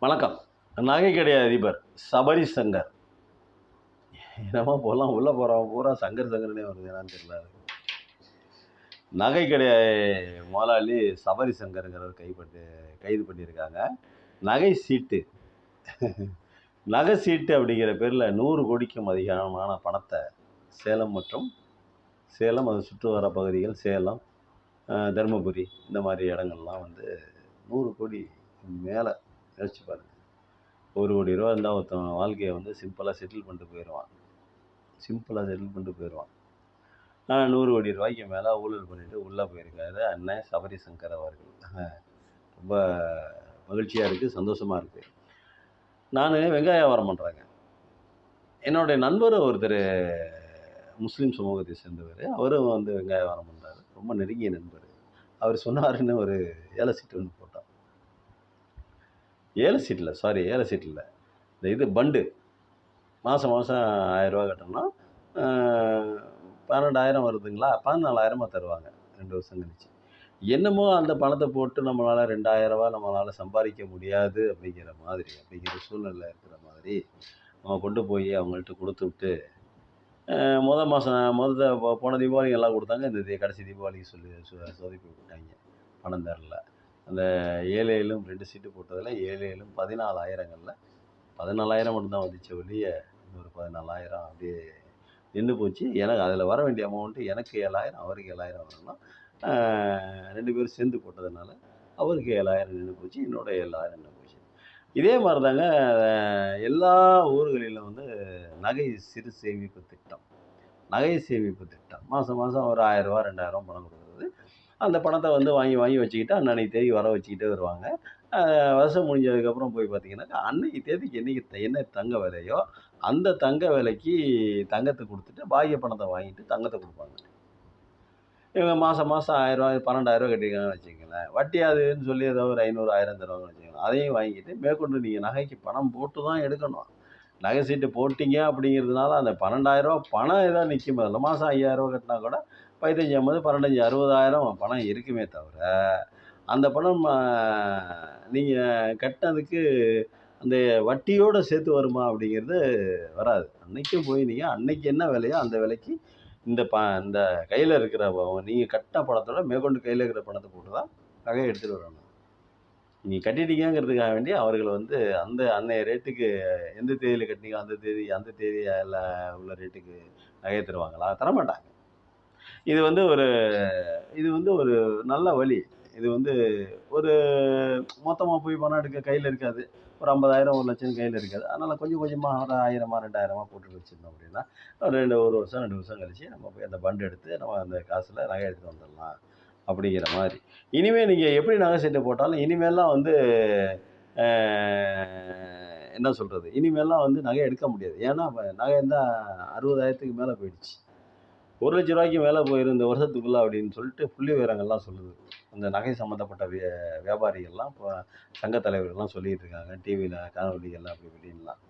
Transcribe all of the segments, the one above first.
வணக்கம். நகைக்கடை அதிபர் சபரி சங்கர். என்னமோ போலாம் உள்ளே போகிறவன் பூரா சங்கர் சங்கர்னே வருது, என்னன்னு தெரியல. நகைக்கடை முதலாளி சபரி சங்கருங்கிறவர் கைது பண்ணியிருக்காங்க. நகை சீட்டு நகை சீட்டு அப்படிங்கிற பேரில் 100 கோடிக்கும் அதிகமான பணத்தை சேலம் அது சுற்று வர பகுதிகள், சேலம், தருமபுரி, இந்த மாதிரி இடங்கள்லாம் 100 கோடி மேலே யோசிச்சு பாருங்க. 1 கோடி ரூபா இருந்தால் ஒருத்தன் வாழ்க்கையை சிம்பிளாக செட்டில் பண்ணிட்டு போயிடுவான். 100 கோடி ரூபாய்க்கு மேலே ஊழல் பண்ணிட்டு உள்ளே போயிருக்காரு அண்ணன் சபரி சங்கர் அவர்கள். ரொம்ப மகிழ்ச்சியாக இருக்குது, சந்தோஷமாக இருக்குது. நான் வெங்காய வியாபாரம் பண்ணுறேங்க. என்னுடைய நண்பர் ஒருத்தர் முஸ்லீம் சமூகத்தை சேர்ந்தவர். அவரும் வெங்காய வியாபாரம் பண்ணுறாரு. ரொம்ப நெருங்கிய நண்பர். அவர் சொன்னாருன்னு ஒரு ஏல சீட்டு ஒன்று போட்டோம். ஏல சீட் இல்லை, இந்த இது பண்டு. மாதம் 1000 ரூபா கட்டணும்னா 12,000 வருதுங்களா, 14,000 தருவாங்க 2 வருஷம் கழிச்சு. என்னமோ அந்த பணத்தை போட்டு நம்மளால் 2,000 ரூபா நம்மளால் சம்பாதிக்க முடியாது அப்படிங்கிற சூழ்நிலை இருக்கிற மாதிரி நம்ம கொண்டு போய் அவங்கள்ட்ட கொடுத்து விட்டு, போன தீபாவளிக்கு எல்லாம் கொடுத்தாங்க. இந்த கடைசி தீபாவளிக்கு சொதப்பி விட்டாங்க. பணம் தரல. அந்த 7 2 சீட்டு போட்டதில் 7 14,000ங்களில் 14,000 மட்டும்தான் வந்துச்சு ஒழிய, இன்னொரு 14,000 அப்படியே நின்று போச்சு. எனக்கு அதில் வர வேண்டிய அமௌண்ட்டு எனக்கு 7,000, அவருக்கு 7,000 வரணும். 2 பேரும் சேர்ந்து போட்டதுனால அவருக்கு 7,000 நின்று போச்சு, என்னோட 7,000 நின்று போச்சு. இதே மாதிரி தாங்க எல்லா ஊர்களிலும் நகை சேமிப்பு திட்டம் மாதம் ஒரு 1,000 ரூபா 2,000 பணம் கொடுக்குறது. அந்த பணத்தை வாங்கி வச்சுக்கிட்டு அன்னன்னைக்கு தேதி வர வச்சுக்கிட்டே வருவாங்க. வருஷம் முடிஞ்சதுக்கப்புறம் போய் பார்த்தீங்கன்னாக்கா, அன்னைக்கு தேதிக்கு என்ன தங்க விலையோ அந்த தங்க விலைக்கு தங்கத்தை கொடுத்துட்டு பாக்கிய பணத்தை வாங்கிட்டு தங்கத்தை கொடுப்பாங்க. இவங்க மாதம் 1,000 ரூபா 12,000 கட்டியிருக்காங்கன்னு வச்சுக்கங்களேன். வட்டி அதுன்னு சொல்லி ஏதோ ஒரு 500 1000 தருவாங்கன்னு வச்சுக்கோங்களேன். அதையும் வாங்கிட்டு மேற்கொண்டு நீங்கள் நகைக்கு பணம் போட்டு தான் எடுக்கணும். நகை சீட்டு போட்டிங்க அப்படிங்கிறதுனால அந்த 12,000 ரூபா பணம் ஏதோ நிற்கும். இல்லை மாதம் 5,000 ரூபா கட்டினா கூட 15 50 15 60,000 பணம் இருக்குமே தவிர, அந்த பணம் நீங்கள் கட்டினதுக்கு அந்த வட்டியோடு சேர்த்து வருமா அப்படிங்கிறது வராது. அன்றைக்கும் போய் நீங்கள் அன்னைக்கு என்ன விலையோ அந்த விலைக்கு இந்த கையில் இருக்கிற நீங்கள் கட்டின பணத்தோட மேற்கொண்டு கையில் இருக்கிற பணத்தை போட்டு தான் நகையை எடுத்துகிட்டு வரணும். நீங்கள் கட்டிட்டீங்கிறதுக்காக வேண்டி அவர்கள் அந்த அன்னைய ரேட்டுக்கு எந்த தேதியில் கட்டினீங்க அந்த தேதியில் உள்ள ரேட்டுக்கு நகையை தருவாங்களா? தரமாட்டாங்க. இது ஒரு நல்ல வழி. இது ஒரு மொத்தமாக போய் பணம் எடுக்க கையில் இருக்காது. ஒரு 50,000 1 லட்சம் கையில் இருக்காது. அதனால் கொஞ்சம் கொஞ்சமாக ஒரு 1000 2000 போட்டு வச்சுருந்தோம் அப்படின்னா, ஒரு வருஷம் 2 வருஷம் கழிச்சு நம்ம போய் அந்த பண்டு எடுத்து நம்ம அந்த காசில் நகை எடுத்துகிட்டு வந்துடலாம் அப்படிங்கிற மாதிரி. இனிமேல் நீங்கள் எப்படி நகை சீட்டு போட்டாலும் இனிமேல்லாம் என்ன சொல்கிறது, இனிமேல்லாம் நகை எடுக்க முடியாது. ஏன்னா நகை இருந்தால் 60,000க்கு மேலே போயிடுச்சு. 1 லட்ச ரூபாய்க்கு மேலே போயிரும் வருஷத்துக்குள்ளே அப்படின்னு சொல்லிட்டு புள்ளி விவரங்கள்லாம் சொல்லுது. அந்த நகை சம்மந்தப்பட்ட வியாபாரிகள்லாம் இப்போ சங்க தலைவர்கள்லாம் சொல்லிகிட்டு இருக்காங்க டிவியில், காணொலிகள்லாம் அப்படி இப்படின்லாம்.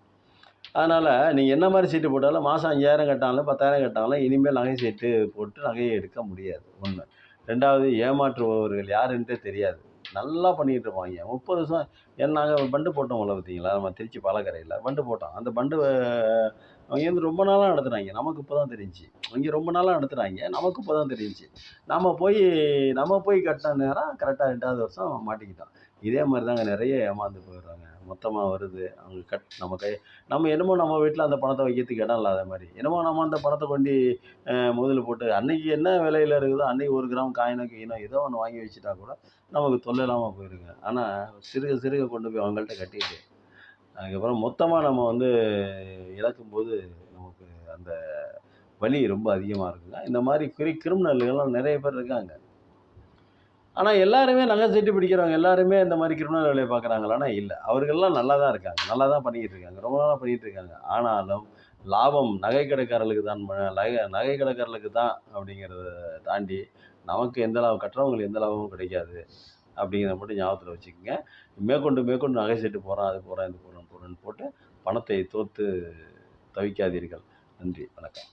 அதனால் நீங்கள் என்ன மாதிரி சீட்டு போட்டாலும் மாதம் 5,000 கட்டாலும் 10,000 கட்டாலும் இனிமேல் நகை சீட்டு போட்டு நகையை எடுக்க முடியாது. 1. 2வது, ஏமாற்றுபவர்கள் யாருன்ட்டே தெரியாது. நல்லா பண்ணிகிட்டு இருப்பாங்க. 30 வருஷம் நாங்கள் பண்டு போட்டோம்ல பார்த்தீங்களா, நம்ம திருச்சி பாலக்கரையில் பண்டு போட்டோம். அந்த பண்டு அவங்க ரொம்ப நாளாக நடத்துகிறாங்க. நமக்கு இப்போ தான் தெரிஞ்சிச்சு. அவங்க ரொம்ப நாளாக நடத்துகிறாங்க, நமக்கு இப்போ தான் தெரிஞ்சிச்சு. நம்ம போய் கட்டின நேரம் கரெக்டாக 2வது வருஷம் மாட்டிக்கிட்டோம். இதே மாதிரி தாங்க நிறைய ஏமாந்து போயிடுறாங்க. மொத்தமாக வருது, அவங்க நம்ம என்னமோ நம்ம வீட்டில் அந்த பணத்தை வைக்கிறதுக்கு இடம் இல்லாத மாதிரி, என்னமோ நம்ம அந்த பணத்தை கொண்டு முதலில் போட்டு அன்னைக்கு என்ன விலையில் இருக்குதோ அன்றைக்கி 1 கிராம் காயினோ கீனோ ஏதோ ஒன்று வாங்கி வச்சுட்டா கூட நமக்கு தொல்லை இல்லாமல் போயிருங்க. ஆனால் சிறுக கொண்டு போய் அவங்கள்ட்ட கட்டிட்டு அதுக்கப்புறம் மொத்தமாக நம்ம இழக்கும்போது நமக்கு அந்த வலி ரொம்ப அதிகமாக இருக்குங்க. இந்த மாதிரி கிரிமினல்கள்லாம் நிறைய பேர் இருக்காங்க. ஆனால் எல்லாருமே நகை சீட்டு பிடிக்கிறவங்க எல்லாருமே இந்த மாதிரி கிரிமினல் வேலையை பார்க்குறாங்களான்னா இல்லை. அவர்கள்லாம் நல்லா தான் இருக்காங்க, நல்லா தான் பண்ணிக்கிட்டு இருக்காங்க, ரொம்ப நாளாக பண்ணிகிட்டு இருக்காங்க. ஆனாலும் லாபம் நகை கடைக்காரர்களுக்கு தான் அப்படிங்கிறத தாண்டி நமக்கு எந்த லாபம், கட்டுறவங்களுக்கு எந்த லாபமும் கிடைக்காது அப்படிங்கிறத மட்டும் ஞாபகத்தில் வச்சுக்கோங்க. மேற்கொண்டு நகை சீட்டு போகிறோம், அது போகிறோம், இது போகிறோன்னு போட்டு பணத்தை தவிக்காதீர்கள். நன்றி, வணக்கம்.